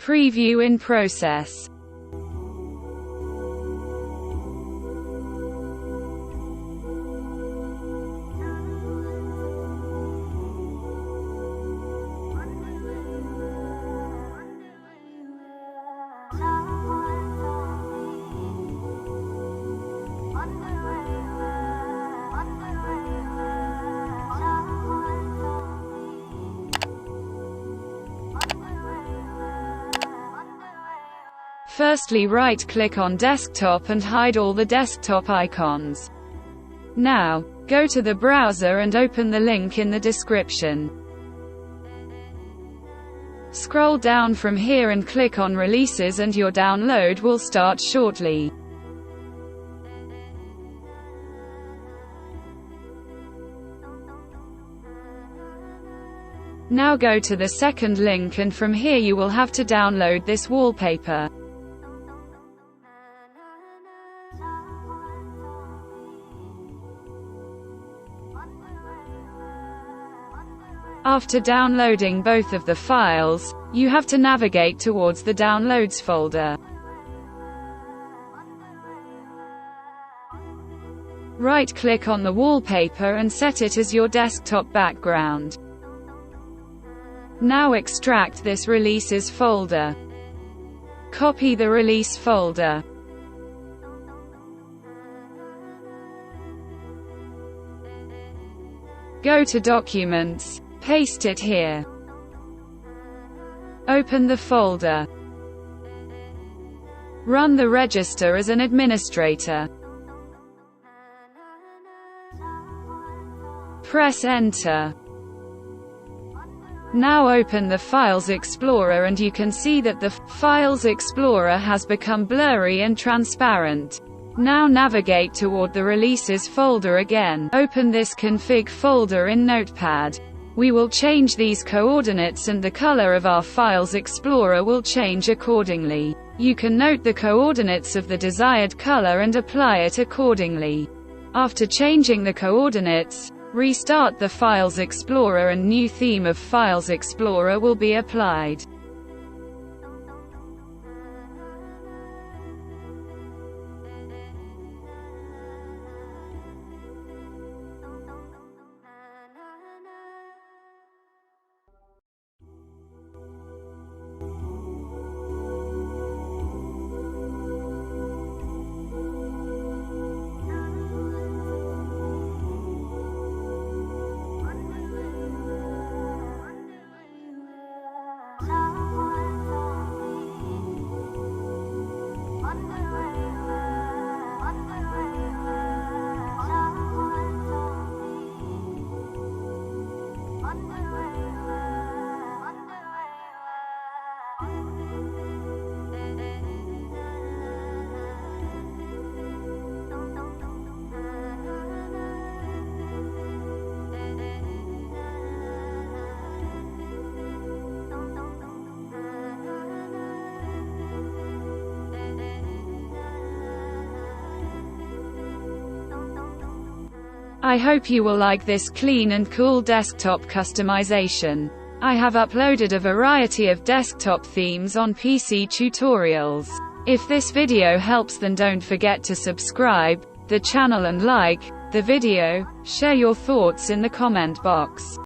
Preview in process. Firstly, right-click on desktop and hide all the desktop icons. Now, go to the browser and open the link in the description. Scroll down from here and click on Releases and your download will start shortly. Now go to the second link and from here you will have to download this wallpaper. After downloading both of the files, you have to navigate towards the Downloads folder. Right-click on the wallpaper and set it as your desktop background. Now extract this Releases folder. Copy the Release folder. Go to Documents. Paste it here. Open the folder. Run the register as an administrator. Press Enter. Now open the Files Explorer and you can see that the Files Explorer has become blurry and transparent. Now navigate toward the Releases folder again. Open this config folder in Notepad. We will change these coordinates and the color of our Files Explorer will change accordingly. You can note the coordinates of the desired color and apply it accordingly. After changing the coordinates, restart the Files Explorer and new theme of Files Explorer will be applied. I hope you will like this clean and cool desktop customization. I have uploaded a variety of desktop themes on PC tutorials. If this video helps, then don't forget to subscribe the channel and like the video. Share your thoughts in the comment box.